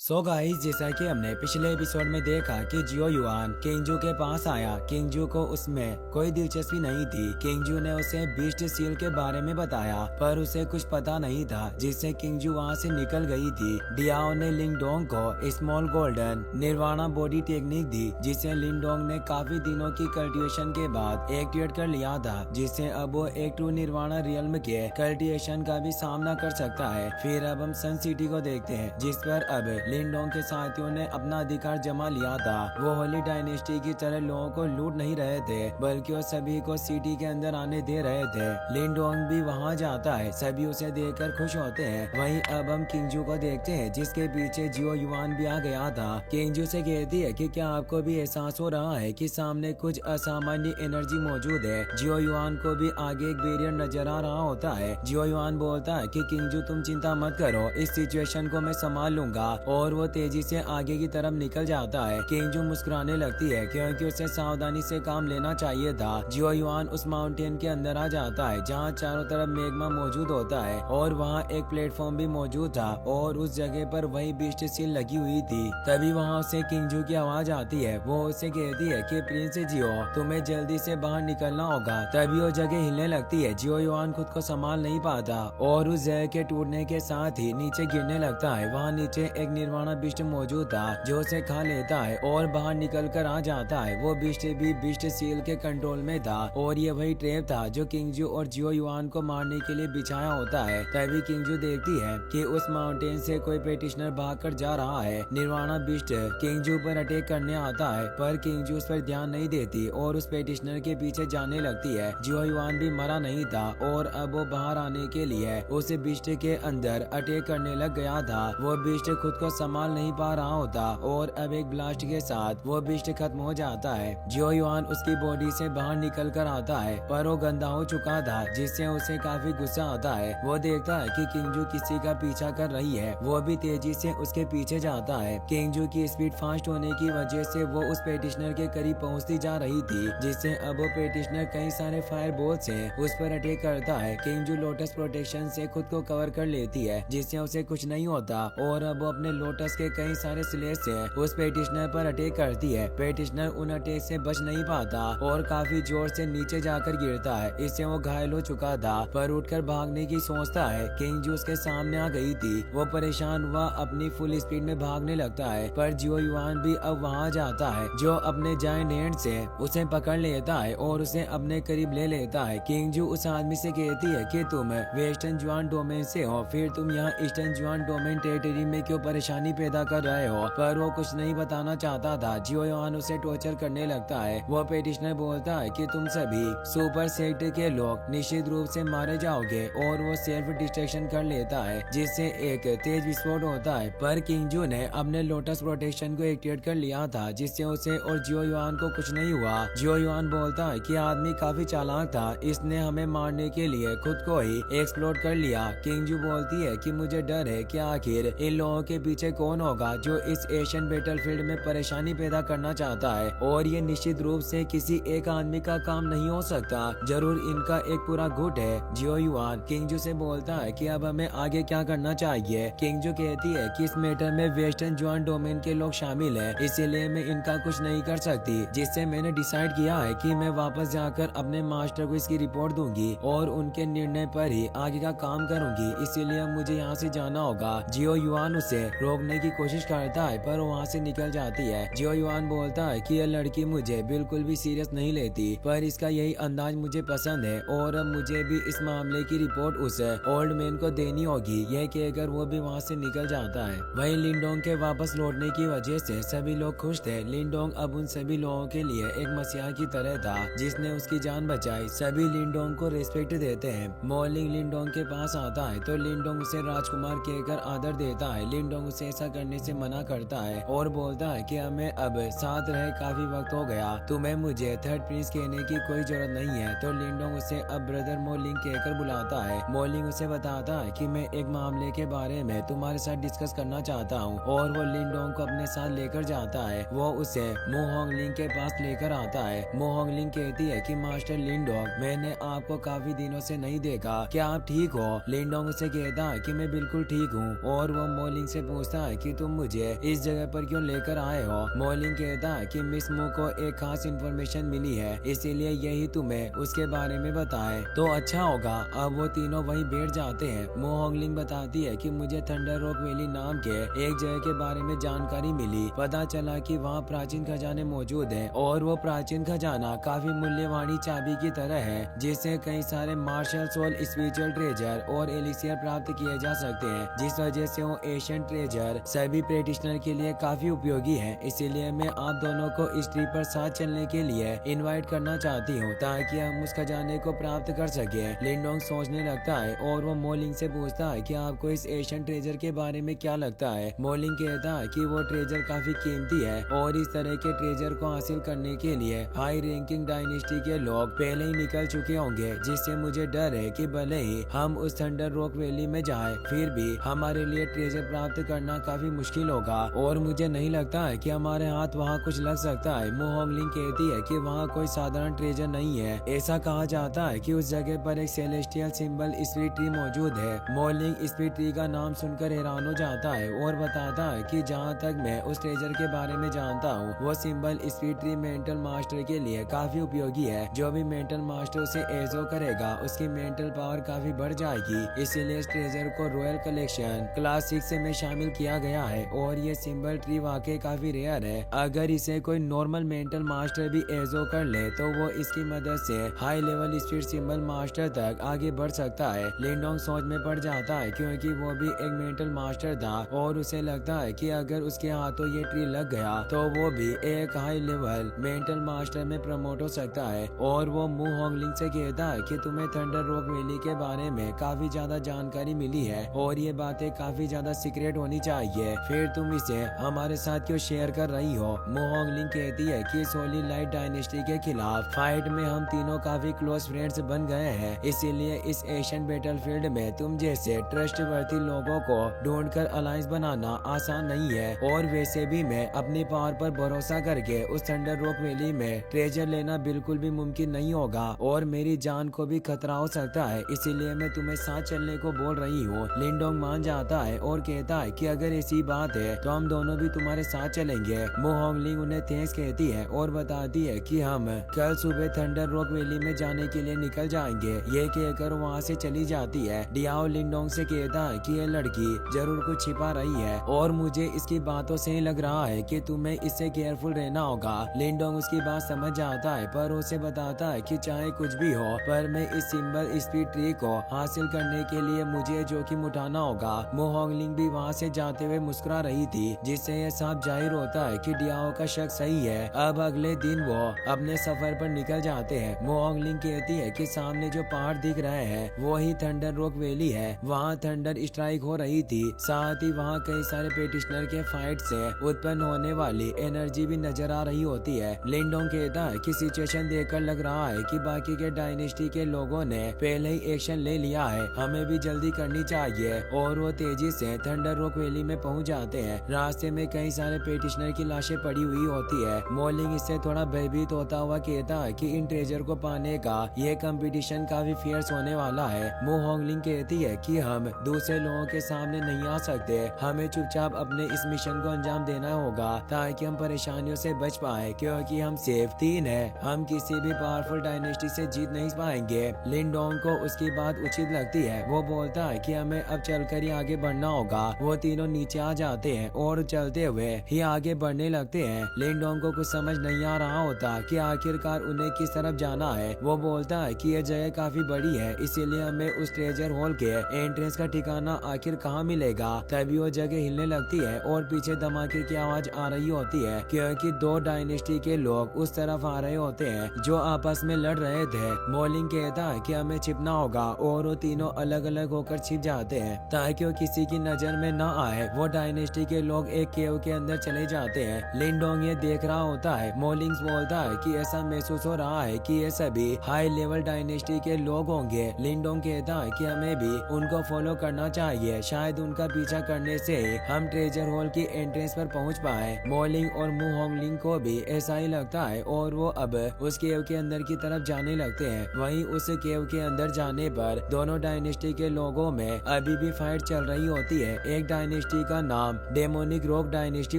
Guys, जैसा कि हमने पिछले एपिसोड में देखा कि जियो युआन किंगजू के पास आया। किंगजू को उसमें कोई दिलचस्पी नहीं थी। किंगजू ने उसे बीस्ट सील के बारे में बताया, पर उसे कुछ पता नहीं था, जिससे किंगजू वहां से निकल गई थी। डियाओ ने लिंगडोंग को small golden nirvana body technique दी, जिसे लिंगडोंग ने काफी दिनों की कल्टिवेशन के बाद एक्टिवेट कर लिया था, जिससे अब वो एक ट्रू निर्वाणा रियल्म के कल्टिवेशन का भी सामना कर सकता है। फिर अब हम सन सिटी को देखते हैं, जिस पर अब लिंगडोंग के साथियों ने अपना अधिकार जमा लिया था। वो होली डायनेस्टी की तरह लोगों को लूट नहीं रहे थे, बल्कि वो सभी को सिटी के अंदर आने दे रहे थे। लिंगडोंग भी वहां जाता है, सभी उसे देखकर खुश होते हैं। वहीं अब हम किंगजू को देखते हैं, जिसके पीछे जियो युआन भी आ गया था। किंगजू से कहती है कि क्या आपको भी एहसास हो रहा है कि सामने कुछ असामान्य एनर्जी मौजूद है। जियो युआन को भी आगे एक बैरियर नजर आ रहा होता है। जियो युआन बोलता है कि किंगजू तुम चिंता मत करो, इस सिचुएशन को मैं संभाल लूंगा, और वो तेजी से आगे की तरफ निकल जाता है। किंगजू मुस्कुराने लगती है, क्योंकि उसे सावधानी से काम लेना चाहिए था। जियो युआन उस माउंटेन के अंदर आ जाता है, जहाँ चारों तरफ मेग्मा मौजूद होता है, और वहाँ एक प्लेटफॉर्म भी मौजूद था, और उस जगह पर वही बीस्ट सील लगी हुई थी। तभी वहाँ उसे किंगजू की आवाज आती है। वो उसे कहती है कि प्रिंस जियो, तुम्हें जल्दी से बाहर निकलना होगा। तभी वो जगह हिलने लगती है। जियो युआन खुद को संभाल नहीं पाता, और उस जगह के टूटने के साथ ही नीचे गिरने लगता है। वहाँ नीचे एक निर्वाणा बिस्ट मौजूद था, जो उसे खा लेता है और बाहर निकल कर आ जाता है। वो बिस्ट भी बिस्ट सील के कंट्रोल में था, और ये वही ट्रैप था जो किंगजू और जियो युआन को मारने के लिए बिछाया होता है। तभी किंगजू देखती है कि उस माउंटेन से कोई पेटिशनर भागकर जा रहा है। निर्वाणा बिस्ट किंगजू पर अटैक करने आता है, पर किंगजू उस पर ध्यान नहीं देती और उस पेटिशनर के पीछे जाने लगती है। जियो युआन भी मरा नहीं था, और अब वो बाहर आने के लिए उस बिस्ट के अंदर अटैक करने लग गया था। वो बिस्ट खुद को संभाल नहीं पा रहा होता, और अब एक ब्लास्ट के साथ वो बिस्ट खत्म हो जाता है। जियो युआन उसकी बॉडी से बाहर निकल कर आता है, पर वो गंदा हो चुका था, जिससे उसे काफी गुस्सा आता है। वो देखता है कि किंगजू किसी का पीछा कर रही है। वो भी तेजी से उसके पीछे जाता है। किंगजू की स्पीड फास्ट होने की वजह से वो उस पेटिशनर के करीब पहुंचती जा रही थी, जिससे अब वो पेटिशनर कई सारे फायर बॉल से उस पर अटैक करता है। किंगजू लोटस प्रोटेक्शन से खुद को कवर कर लेती है, जिससे उसे कुछ नहीं होता, और अब वो अपने लोटस के कई सारे स्लेज से उस पेटिशनर पर अटैक करती है। पेटिशनर उन अटैक से बच नहीं पाता और काफी जोर से नीचे जाकर गिरता है। इससे वो घायल हो चुका था, पर उठकर भागने की सोचता है। किंगजू उसके सामने आ गई थी। वो परेशान हुआ अपनी फुल स्पीड में भागने लगता है, पर जियो युआन भी अब वहाँ जाता है, जो अपने जायंट हैंड से उसे पकड़ लेता है और उसे अपने करीब ले लेता है। किंगजू उस आदमी से कहती है कि तुम वेस्टर्न जुआन डोमेन से हो, फिर तुम यहाँ ईस्टर्न जुआन डोमेन टेरिटरी में क्यों परेशानी पैदा कर रहे हो। पर वो कुछ नहीं बताना चाहता था। जियो युआन उसे टॉर्चर करने लगता है। वो पेटिशनर बोलता है कि तुम सभी सुपर सेक्ट के लोग निश्चित रूप से मारे जाओगे, और वो सेल्फ डिस्ट्रक्शन कर लेता है, जिससे एक तेज विस्फोट होता है। पर किंगजू ने अपने लोटस प्रोटेक्शन को एक्टिवेट कर लिया था, जिससे उसे और जियो युआन को कुछ नहीं हुआ। जियो युआन बोलता है कि आदमी काफी चालाक था, इसने हमें मारने के लिए खुद को ही एक्सप्लोड कर लिया। किंगजू बोलती है कि मुझे डर है कि आखिर इन लोगों के पीछे कौन होगा जो इस एशियन बैटलफील्ड में परेशानी पैदा करना चाहता है, और ये निश्चित रूप से किसी एक आदमी का काम नहीं हो सकता, जरूर इनका एक पूरा गुट है। जियो युआन किंगजू से बोलता है कि अब हमें आगे क्या करना चाहिए। किंगजू कहती है कि इस मैटर में वेस्टर्न जुआन डोमेन के लोग शामिल हैं, इसीलिए मैं इनका कुछ नहीं कर सकती, जिससे मैंने डिसाइड किया है कि मैं वापस जाकर अपने मास्टर को इसकी रिपोर्ट दूंगी और उनके निर्णय पर ही आगे का काम करूंगी, इसीलिए मुझे यहाँ से जाना होगा। जियो युआन उसे रोकने की कोशिश करता है, पर वहाँ से निकल जाती है। जियो युआन बोलता है कि यह लड़की मुझे बिल्कुल भी सीरियस नहीं लेती, पर इसका यही अंदाज मुझे पसंद है, और अब मुझे भी इस मामले की रिपोर्ट उस ओल्ड मैन को देनी होगी। यह कहकर वो भी वहाँ से निकल जाता है। वहीं लिंगडोंग के वापस लौटने की वजह से सभी लोग खुश थे। लिंगडोंग अब उन सभी लोगों के लिए एक मसीहा की तरह था, जिसने उसकी जान बचाई। सभी लिंगडोंग को रिस्पेक्ट देते हैं। मॉर्निंग लिंगडोंग के पास आता है, तो लिंगडोंग उसे राजकुमार कहकर आदर देता है। लिंगडोंग उसे ऐसा करने से मना करता है और बोलता है कि हमें अब साथ रहे काफी वक्त हो गया, तुम्हें मुझे थर्ड प्रिंस कहने की कोई जरूरत नहीं है। तो लिंगडोंग उसे अब ब्रदर मोलिंग कहकर बुलाता है। मोलिंग उसे बताता है कि मैं एक मामले के बारे में तुम्हारे साथ डिस्कस करना चाहता हूँ, और वो लिंगडोंग को अपने साथ लेकर जाता है। वो उसे मोहोंगलिंग के पास लेकर आता है। मोहोंगलिंग कहती है कि मास्टर लिंगडोंग, मैंने आपको काफी दिनों से नहीं देखा, क्या आप ठीक हो। लिंगडोंग उसे कहता है कि मैं बिल्कुल ठीक हूँ, और वो मोलिंग से पूछता पूछता है कि तुम मुझे इस जगह पर क्यों लेकर आए हो। मोलिंग कहता है कि मिस मू को एक खास इन्फॉर्मेशन मिली है, इसीलिए यही तुम्हें उसके बारे में बताए तो अच्छा होगा। अब वो तीनों वहीं बैठ जाते हैं। मो होंगलिंग बताती है कि मुझे थंडर रॉक वैली नाम के एक जगह के बारे में जानकारी मिली। पता चला कि वहाँ प्राचीन खजाने मौजूद हैं और वो प्राचीन खजाना काफी मूल्यवान चाबी की तरह है, जिससे कई सारे मार्शल सोल, स्पिरिचुअल ट्रेजर और एलिसियर प्राप्त किए जा सकते हैं, जिस वजह से वो एशियन ट्रेजर सभी प्रैक्टिशनर के लिए काफी उपयोगी है। इसीलिए मैं आप दोनों को इस ट्रिप पर साथ चलने के लिए इनवाइट करना चाहती हूँ ताकि हम उस खजाने को प्राप्त कर सके। लिंडोंग सोचने लगता है और वो मोलिंग से पूछता है कि आपको इस एशियन ट्रेजर के बारे में क्या लगता है। मोलिंग कहता है कि वो ट्रेजर काफी कीमती है और इस तरह के ट्रेजर को हासिल करने के लिए हाई रैंकिंग डायनेस्टी के लोग पहले ही निकल चुके होंगे, जिससे मुझे डर है कि भले ही हम उस थंडर रॉक वैली में जाएं, फिर भी हमारे लिए ट्रेजर प्राप्त करना काफी मुश्किल होगा और मुझे नहीं लगता है कि हमारे हाथ वहाँ कुछ लग सकता है। मो होंगलिंग कहती है कि वहाँ कोई साधारण ट्रेजर नहीं है। ऐसा कहा जाता है कि उस जगह पर एक सेलेस्टियल सिंबल स्पिरिट ट्री मौजूद है। मोलिंग स्पिरिट ट्री का नाम सुनकर हैरान हो जाता है और बताता है कि जहाँ तक मैं उस ट्रेजर के बारे में जानता हूँ, वो symbol spirit tree mental master के लिए काफी उपयोगी है। जो भी मेंटल मास्टर उसे एजो करेगा, उसकी मेंटल पावर काफी बढ़ जाएगी। इसीलिए इस ट्रेजर को रॉयल कलेक्शन क्लास 6 में शामिल किया गया है और ये सिंबल ट्री वाकई काफी रेयर है। अगर इसे कोई नॉर्मल मेंटल मास्टर भी एजो कर ले तो वो इसकी मदद से high level spirit symbol master तक आगे बढ़ सकता है। लिंडोंग सोच में पड़ जाता है क्योंकि वो भी एक मेंटल मास्टर था और उसे लगता है कि अगर उसके हाथों ये ट्री लग गया तो वो भी एक हाई लेवल मेंटल मास्टर में प्रमोट हो सकता है। और वो मू होंगलिंग से कहता है कि तुम्हें थंडर रॉक वैली के बारे में काफी ज्यादा जानकारी मिली है और ये बातें काफी ज्यादा सीक्रेट होनी चाहिए, फिर तुम इसे हमारे साथ क्यों शेयर कर रही हो। मू होंगलिंग कहती है कि सोली लाइट डायनेस्टी के खिलाफ फाइट में हम तीनों काफी क्लोज फ्रेंड्स बन गए हैं, इसीलिए इस एशियन बैटलफील्ड में तुम जैसे ट्रस्टवर्थी लोगों को ढूंढकर अलायंस बनाना आसान नहीं है। और वैसे भी मैं अपनी पावर पर भरोसा करके उस थंडर रॉक वैली में ट्रेजर लेना बिल्कुल भी मुमकिन नहीं होगा और मेरी जान को भी खतरा हो सकता है, इसीलिए मैं तुम्हें साथ चलने को बोल रही हूँ। लिंडोंग मान जाता है और कहता है कि अगर ऐसी बात है तो हम दोनों भी तुम्हारे साथ चलेंगे। मो होंगलिंग उन्हें थैंक्स कहती है और बताती है कि हम कल सुबह थंडर रॉक वैली में जाने के लिए निकल जाएंगे। ये कहकर वहाँ से चली जाती है। डियाओ लिंडोंग से कहता है कि ये लड़की जरूर कुछ छिपा रही है और मुझे इसकी बातों से ही लग रहा है कि तुम्हें इससे केयरफुल रहना होगा। लिंडोंग उसकी बात समझ जाता है पर उसे बताता है कि चाहे कुछ भी हो पर मैं इस सिंबल स्पीड ट्री को हासिल करने के लिए मुझे जोखिम उठाना होगा। मो होंगलिंग भी वहाँ से जाते हुए मुस्कुरा रही थी, जिससे यह साफ जाहिर होता है कि डियाओ का शक सही है। अब अगले दिन वो अपने सफर पर निकल जाते हैं। मो होंगलिंग कहती है कि सामने जो पहाड़ दिख रहे हैं वो ही थंडर रॉक वैली है। वहाँ थंडर स्ट्राइक हो रही थी, साथ ही वहाँ कई सारे पेटिशनर के फाइट से उत्पन्न होने वाली एनर्जी भी नजर आ रही होती है। लिंडोंग कहता है कि सिचुएशन देखकर लग रहा है कि बाकी के डायनेस्टी के लोगों ने पहले ही एक्शन ले लिया है, हमें भी जल्दी करनी चाहिए। और वो तेजी से थंडर रॉक वैली में पहुंच जाते हैं। रास्ते में कई सारे पेटिशनर की लाशें पड़ी हुई होती है। मोलिंग इससे थोड़ा भयभीत होता हुआ कहता है कि इन ट्रेजर को पाने का ये कंपटीशन काफी फियर्स होने वाला है। मो होंगलिंग कहती है कि हम दूसरे लोगों के सामने नहीं आ सकते, हमें चुपचाप अपने इस मिशन को अंजाम देना होगा ताकि हम परेशानियों से बच पाए, क्योंकि हम सिर्फ 3 हैं, हम किसी भी पावरफुल डायनेस्टी से जीत नहीं पाएंगे। लिंडोंग को उसकी बात उचित लगती है। वो बोलता है कि हमें अब चलकर ही आगे बढ़ना होगा। वो तीनों नीचे आ जाते हैं और चलते हुए ही आगे बढ़ने लगते हैं। लिंडोंग को कुछ समझ नहीं आ रहा होता कि आखिरकार उन्हें किस तरफ जाना है। वो बोलता है कि यह जगह काफी बड़ी है, इसीलिए हमें उस ट्रेजर हॉल के एंट्रेंस का ठिकाना आखिर कहाँ मिलेगा। तभी वो जगह हिलने लगती है और पीछे धमाके की आवाज आ रही होती है, क्योंकि 2 डायनेस्टी के लोग उस तरफ आ रहे होते हैं जो आपस में लड़ रहे थे। मोलिंग कहता है कि हमें छिपना होगा और वो तीनों अलग अलग होकर छिप जाते हैं ताकि वो किसी की नजर में न आए। वो डायनेस्टी के लोग एक केव के अंदर चले जाते हैं। लिंडोंग ये देख रहा होता है। मोलिंग बोलता है कि ऐसा महसूस हो रहा है कि ये सभी हाई लेवल डायनेस्टी के लोग होंगे। लिंडोंग कहता है कि हमें भी उनको फॉलो करना चाहिए, शायद उनका पीछा करने से हम ट्रेजर हॉल की एंट्रेंस पर पहुंच पाए। मोलिंग और मू होंगलिंग को भी ऐसा ही लगता है और वो अब उस केव के अंदर की तरफ जाने लगते हैं। वहीं उस केव के अंदर जाने पर दोनों डायनेस्टी के लोगों में अभी भी फाइट चल रही होती है। एक डायनेस्टी डायनेस्टी का नाम डेमोनिक रॉक डायनेस्टी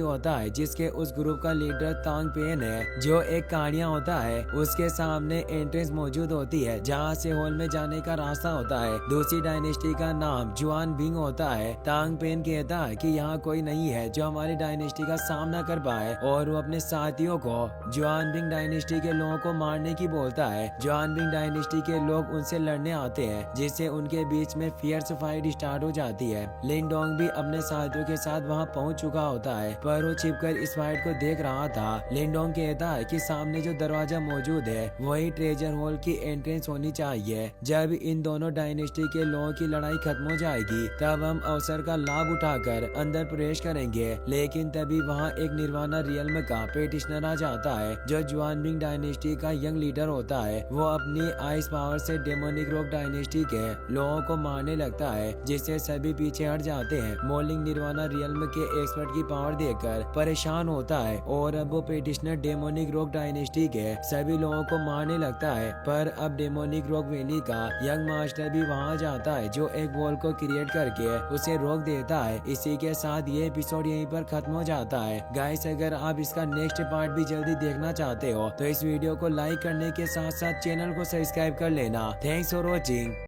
होता है, जिसके उस ग्रुप का लीडर तांग पेन है जो एक कहानियां होता है। उसके सामने एंट्रेंस मौजूद होती है जहां से हॉल में जाने का रास्ता होता है। दूसरी डायनेस्टी का नाम जुआन बिंग होता है। तांग पेन कहता है कि यहाँ कोई नहीं है जो हमारी डायनेस्टी का सामना कर पाए और वो अपने साथियों को जुआन बिंग डायनेस्टी के लोगों को मारने की बोलता है। जुआन बिंग डायनेस्टी के लोग उनसे लड़ने आते हैं जिससे उनके बीच में फियर्स फाइट स्टार्ट हो जाती है। लिंडोंग भी अपने साथियों के साथ वहाँ पहुँच चुका होता है पर वो छिपकर इस फाइट को देख रहा था। लिंडोंग कहता है कि सामने जो दरवाजा मौजूद है वही ट्रेजर हॉल की एंट्रेंस होनी चाहिए। जब इन दोनों डायनेस्टी के लोगों की लड़ाई खत्म हो जाएगी तब हम अवसर का लाभ उठाकर अंदर प्रवेश करेंगे। लेकिन तभी वहाँ एक निर्वाणा रियल्म का पेटिशनर आ जाता है जो जुआनबिंग डायनेस्टी का यंग लीडर होता है। वो अपनी आइस पावर से डेमोनिक रॉक डायनेस्टी के लोगों को मारने लगता है जिससे सभी पीछे हट जाते हैं। मोलिंग निर्वाणा रियल्म के एक्सपर्ट की पावर देखकर परेशान होता है और अब वो पेटिशनर डेमोनिक रॉक डायनेस्टी के सभी लोगों को मारने लगता है। पर अब डेमोनिक रॉक वैली का यंग मास्टर भी वहां जाता है जो एक वॉल को क्रिएट करके उसे रोक देता है। इसी के साथ ये एपिसोड यहीं पर खत्म हो जाता है। गाइस, अगर आप इसका नेक्स्ट पार्ट भी जल्दी देखना चाहते हो तो इस वीडियो को लाइक करने के साथ साथ चैनल को सब्सक्राइब कर लेना। Thanks for watching.